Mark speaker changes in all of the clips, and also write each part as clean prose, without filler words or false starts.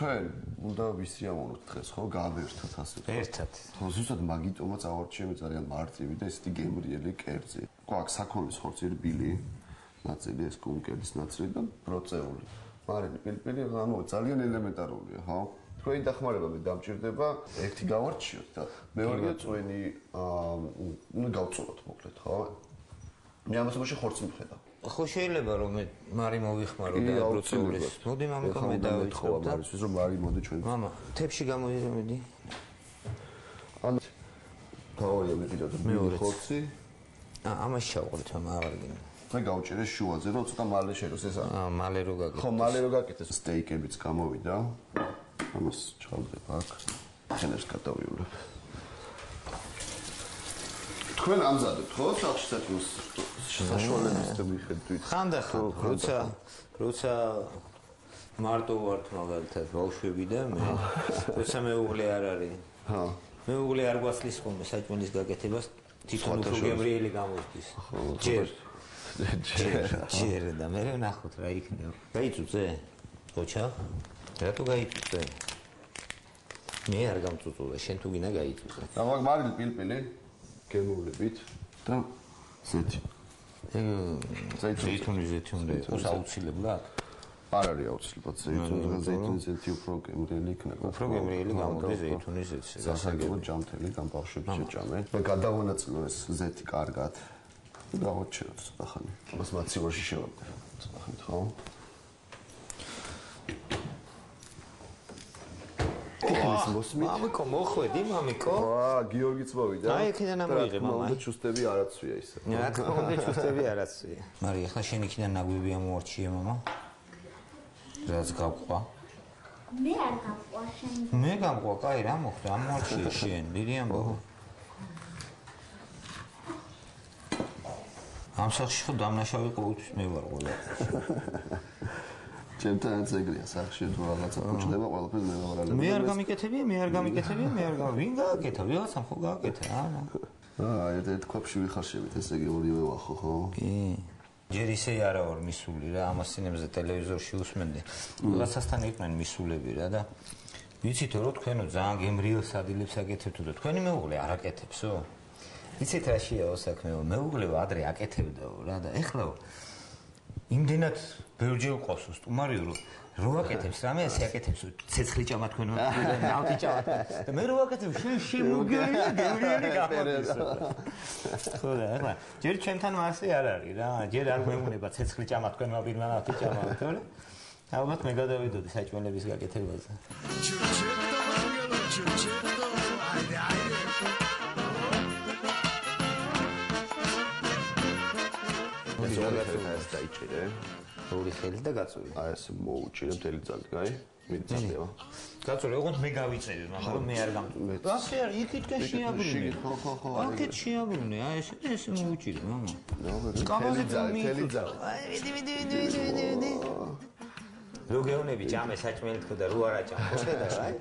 Speaker 1: ჩვენ უნდა ვისიამოვნოთ დღეს, ხო, გავერთოთ ასე.
Speaker 2: ერთად.
Speaker 1: ხო, ზუსტად მაგიტომაც ავარჩიები ძალიან მარტივი და ესეთი გემრიელი კერძი. გვაქვს საქონლის ხორცირბილი, ნაწილი ეს კუნკელის ნაწილი და ბროწეული. მარილი, პილპილი, ანუ ძალიან ელემენტარულია, ხო? თქვენი დახმარება მე დამჭირდება, ერთი გავარჩიოთ და მეორეა წვენი ნუ გავწულოთ მოკლედ, ხო? მე ამასობაში ხორცს მხედავ.
Speaker 2: ხო შეიძლება რომ მე მარი მოვიხმარო და ბროწეულის. მოდი მამიკო მე დავიწყებ და
Speaker 1: არის რომ მარი მოდი ჩვენ.
Speaker 2: მამა, თებში გამოიძემედი.
Speaker 1: ან თავია მე კიდევ მეორე ხორცი.
Speaker 2: ამაში შევყოლით მამა აღარ გინდა.
Speaker 1: მე გავჭერე შუაზე რომ ცოტა მალე შეგოს ეს არა.
Speaker 2: მალე რო გაკეთე.
Speaker 1: ხო, მალე რო გაკეთე. სტეიკებიც გამოვიდა. ამას ჩავდებ აქ. ხენებს გადავივლებ. თქვენ ამზადებთ ხო სახში საჭმელს საშუალების და მიხედვით
Speaker 2: ხანდახან როცა მარტო ვართ მაგალითად ბავშვები და მე როცა მეუღლე არ არის მეუღლე არ გვასლის ხოლმე საჭმელის გაკეთებას თვითონ უფრო გემრიელი გამოსდის ჯერ და მე ვნახოთ რა იქნება გაიწუწე ოჩა რატო გაიწუწე მე არ გამწუწულა შენ თუ გინდა გაიწუწე
Speaker 1: და მაგ მარილი პილპილი გემოვლებით და ზეთი.
Speaker 2: ზეითუნის უნდა იყოს აუცილებლად?
Speaker 1: არ არის აუცილებლად ზეითუნის ზეთი უფრო გემრიელი იქნება.
Speaker 2: უფრო გემრიელი გამოდის ზეითუნის ზეთი.
Speaker 1: სასაგებო ჯამთელი გამბავშვებს შეჭამე. მე გადავანაწილო ეს ზეთი კარგად. გავაჩეროთ ცოტა ხანი. მას მაცივარში შევაგდებ. ცოტა ხანი ხო?
Speaker 2: მამიკო მოხვედი მამიკო
Speaker 1: გიორგიც მოვიდა
Speaker 2: აი იქიდან ამოიღე მამა
Speaker 1: და ჩუსტები არაცვია ისე
Speaker 2: რა თქმა უნდა ჩუსტები არაცვია მარი ახლა შენ იქიდან ნაგვები ამოარჩიე მამა რაც გავყვა
Speaker 3: მე არ გავყვა შენ
Speaker 2: მე გამყვა კაი რა მოხდა ამოარჩიე შენ დიდი ამბავი ამ სახში ხო დამნაშავე ყოველთვის მე ვარ ყველა
Speaker 1: ჩემთანაც ეგრეა სახში თუ რაღაცა უჩნდება ყველაფერს მე ვაღარალებ
Speaker 2: მე არ გამიკეთებია ვინ გააკეთა ვიღაცამ ხო გააკეთა არა
Speaker 1: ერთ ქვაფში ვიხარშებით ესე იგი ორივე ვახო ხო
Speaker 2: კი ჯერ ისე არა ვარ მისული რა ამასინებზე ტელევიზორში უსმენდი ვიღაცასთან იყვნენ მისულები რა და ვიცით რომ თქვენო ძალიან გემრიელ სადილებს აკეთებთო და თქვენი მეუღლე არ აკეთებსო ვიცით რა შეაო საქმეო მეუღლე ადრე აკეთებდაო რა და ეხლა იმდენად ბევრჯერ ყავს სტუმარი რომ აკეთებს რამე ასე აკეთებს ცეცხლი ჭამა თქვენო ნავთი ჭამა და მე რო აკეთებ შენ შემოგერია გემრიელი გამოდის ხო და ახლა ჯერ ჩვენთან მასე არ არის რა ჯერ არ მეუნება ცეცხლი ჭამა თქვენო პირმა ნავთი ჭამა თორე ალბათ მე გადავიდოდი საჭმელების გაკეთებაზე
Speaker 1: ეს დაიჭირე
Speaker 2: ორი ხელი და გაწვი
Speaker 1: აი ეს მოუჭირე მთელი ძალით კაი მიწდება
Speaker 2: გაწვი ოღონდ მე გავიწევი მაგრამ მე არ გამწვი ასე არის იქითკენ შეაბრუნე
Speaker 1: ხო
Speaker 2: აქეთ შეაბრუნე აი ეს მოუჭირე მამა
Speaker 1: მთელი ძალით
Speaker 2: აი ვიდი რო გეუნები ჭამე საჭმელი თქო და რო არ აჭამ ხოდა აი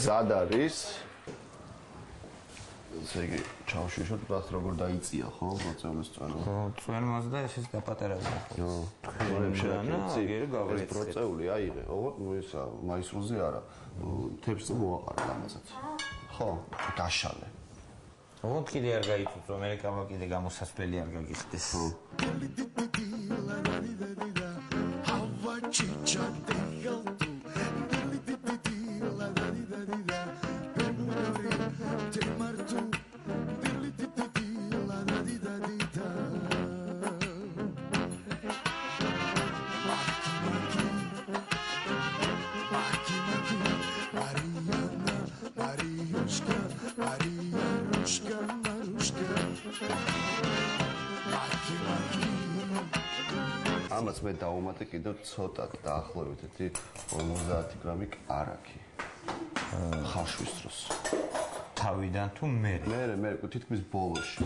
Speaker 1: მზად არის ესე იგი ჩავშიშოთ ბას როგორ დაიწია ხო პროცესის წვენა
Speaker 2: ხო წვენმას და ეს დაპატარებდა
Speaker 1: ხო თქვენ შეაკეთეთ ეს პროცესული აიღე ოღონდ ისა მაისროზე არა თებს მოაყარა ამასაც ხო გაშალე
Speaker 2: ოღონდ კიდე არ გაიწუწო მე კავა კიდე გამოსასვლელი არ გაგიხდეს ხო
Speaker 1: ამას მე დავუმატე კიდევ ცოტა დაახლოებით 50 გრამი კარაქი. ხაშვის დროს.
Speaker 2: თავიდან თუ მე
Speaker 1: თითქმის ბოლოში.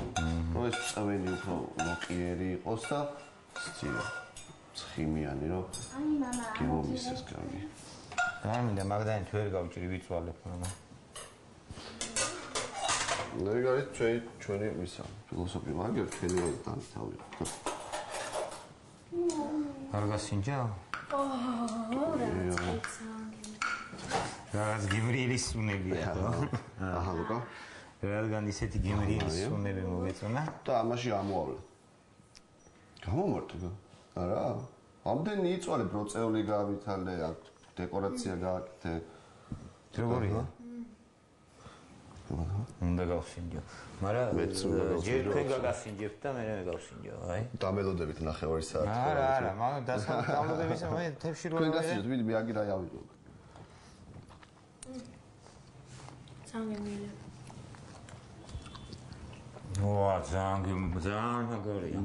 Speaker 1: რომ ეს წვენი უფრო ნოყიერი იყოს და სწირო. ცხიმიანი რომ გემომისეს კარგი.
Speaker 2: არ მინდა მაგდანი თუ ვერ გავჭრი ვიცვალებ მამა.
Speaker 1: ნეგარი ჩვენი ისა ფილოსოფია მაგერ ჩვენი თან თავი.
Speaker 2: არ გასინჯა? რაღაც გიმრიელის სუნებია ხო?
Speaker 1: აჰა ლუკა.
Speaker 2: რადგან ისეთი გიმრიელის სუნები მოგეწონა?
Speaker 1: და ამაში ამოავლე. გამომართო? არა. ამდენი იწვალე ბროწეული გაავითალე, აქ დეკორაცია გააკეთე.
Speaker 2: როგორია? უნდა გავსინჯო. მაგრამ ჯერ თქვენ გაგასინჯებთ და მე გავსინჯო, აი.
Speaker 1: დამელოდებით ნახევარი საათი.
Speaker 2: არა, მაგრამ დამელოდებისა მე თებში რო
Speaker 1: თქვენ გასინჯოთ, ვიდი მე აგირა ავიღო.
Speaker 3: Sangem.
Speaker 2: ვა, ძალიან მაგარია.